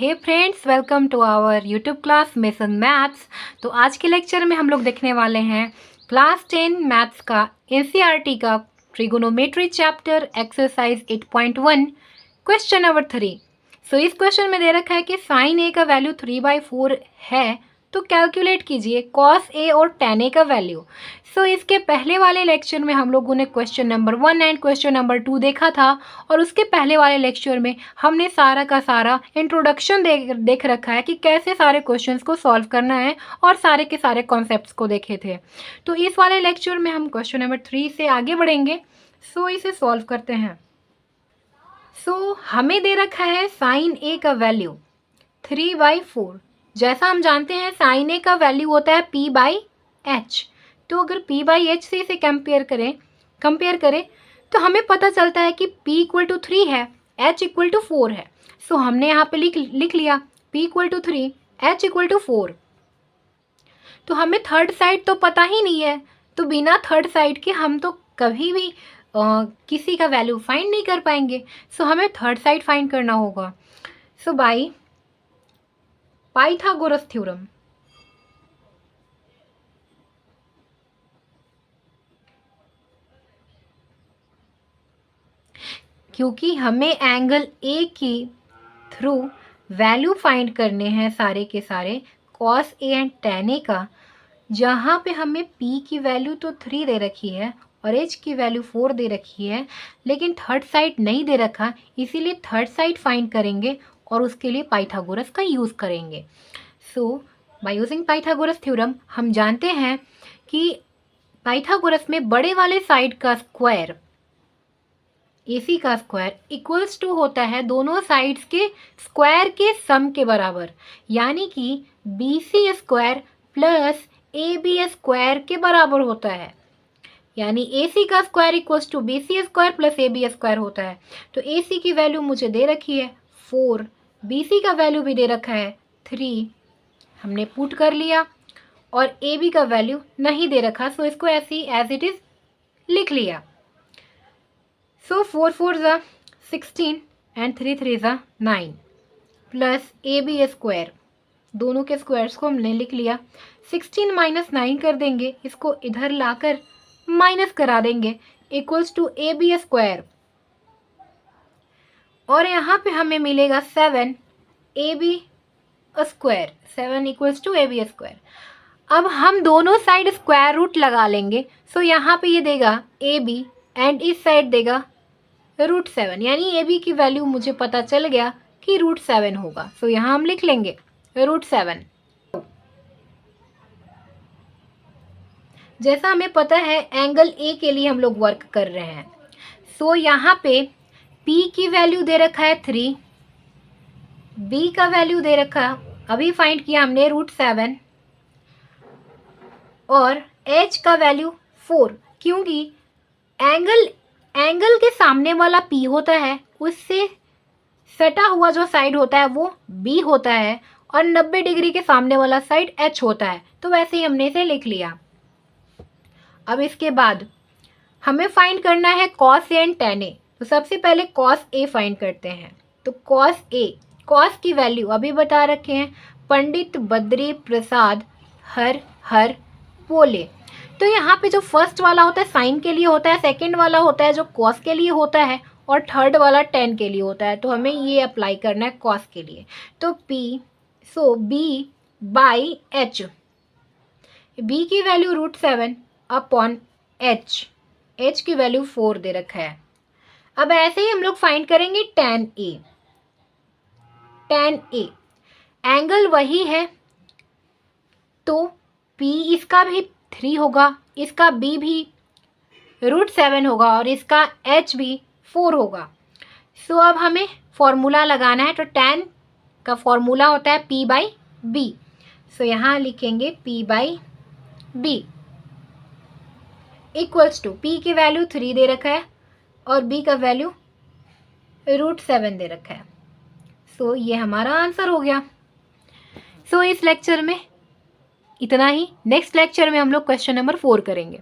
Hey friends, welcome to our YouTube class Mason maths. तो आज के लेक्चर में हम लोग देखने वाले हैं क्लास 10 मैथ्स का एनसीईआरटी का trigonometry chapter exercise 8.1 question number 3। सो इस क्वेश्चन में दे रखा है कि साइन ए का वैल्यू 3/4 है, तो कैलकुलेट कीजिए कॉस ए और टेन ए का वैल्यू। सो इसके पहले वाले लेक्चर में हम लोगों ने question number 1 and question number 2 देखा था, और उसके पहले वाले लेक्चर में हमने सारा का सारा इंट्रोडक्शन देख रखा है कि कैसे सारे क्वेश्चंस को सॉल्व करना है, और सारे के सारे कॉन्सेप्ट्स को देखे थे। तो इस वाले लेक्चर में हम क्वेश्चन नंबर 3 से आगे बढ़ेंगे। सो इसे सॉल्व करते हैं। सो हमें दे रखा है साइन ए का वैल्यू 3/4। जैसा हम जानते हैं साइन ए का वैल्यू होता है p/h। तो अगर p/h से इसे कंपेयर करें तो हमें पता चलता है कि p = 3 है, h = 4 है। सो हमने यहाँ पे लिख लिया p = 3, h = 4। तो हमें थर्ड साइड तो पता ही नहीं है, तो बिना थर्ड साइड के हम तो कभी भी किसी का वैल्यू फाइंड नहीं कर पाएंगे। सो हमें थर्ड साइड फाइंड करना होगा। सो बाय पाइथागोरस थ्योरम, क्योंकि हमें एंगल ए की थ्रू वैल्यू फाइंड करने हैं सारे के सारे कॉस ए एंड टेन ए का, जहाँ पे हमें p की वैल्यू तो 3 दे रखी है और h की वैल्यू 4 दे रखी है, लेकिन थर्ड साइड नहीं दे रखा, इसीलिए थर्ड साइड फाइंड करेंगे और उसके लिए पाइथागोरस का यूज़ करेंगे। सो बाय यूजिंग पाइथागोरस थ्योरम हम जानते हैं कि पाइथागोरस में बड़े वाले साइड का स्क्वायर AC का स्क्वायर इक्वल्स टू होता है दोनों साइड्स के स्क्वायर के सम के बराबर, यानी कि BC square plus AB square के बराबर होता है। यानी AC का स्क्वायर equals to BC square plus AB square होता है। तो AC की वैल्यू मुझे दे रखी है 4, BC का वैल्यू भी दे रखा है 3, हमने पुट कर लिया, और AB का वैल्यू नहीं दे रखा, सो इसको ऐसे ही एज इट इज़ लिख लिया। सो 4 4 ज़ा 16 एंड 3 3 ज़ा 9 प्लस AB स्क्वायर, दोनों के स्क्वायर्स को हमने लिख लिया। 16 - 9 कर देंगे, इसको इधर लाकर माइनस करा देंगे, इक्वल्स टू AB स्क्वायर, और यहाँ पे हमें मिलेगा 7 AB square, 7 equals to AB square. अब हम दोनों साइड स्क्वायर रूट लगा लेंगे। सो यहाँ पे ये देगा AB एंड इस साइड देगा √7, यानी AB की वैल्यू मुझे पता चल गया कि √7 होगा। सो यहाँ हम लिख लेंगे √7। जैसा हमें पता है एंगल A के लिए हम लोग वर्क कर रहे हैं। सो यहाँ पे P की वैल्यू दे रखा है 3, B का वैल्यू दे रखा अभी फाइंड किया हमने √7, और H का वैल्यू 4, क्योंकि एंगल के सामने वाला P होता है, उससे सटा हुआ जो साइड होता है वो B होता है, और 90 डिग्री के सामने वाला साइड H होता है। तो वैसे ही हमने इसे लिख लिया। अब इसके बाद हमें फाइंड करना है कॉस ए एंड टेन ए। तो सबसे पहले कॉस ए फाइंड करते हैं। तो कॉस की वैल्यू अभी बता रखे हैं, पंडित बद्री प्रसाद हर बोले। तो यहाँ पे जो फर्स्ट वाला होता है साइन के लिए होता है, सेकंड वाला होता है जो कॉस के लिए होता है, और थर्ड वाला टेन के लिए होता है। तो हमें ये अप्लाई करना है कॉस के लिए। तो B/H, B की वैल्यू √7 अपॉन H की वैल्यू 4 दे रखा है। अब ऐसे ही हम लोग फाइंड करेंगे tan A, एंगल वही है, तो P इसका भी 3 होगा, इसका B भी √7 होगा, और इसका H भी 4 होगा। सो अब हमें फॉर्मूला लगाना है। तो tan का फॉर्मूला होता है P/B। सो यहाँ लिखेंगे P/B इक्वल्स टू, P की वैल्यू 3 दे रखा है और B का वैल्यू √7 दे रखा है। सो ये हमारा आंसर हो गया। सो इस लेक्चर में इतना ही। नेक्स्ट लेक्चर में हम लोग क्वेश्चन नंबर 4 करेंगे।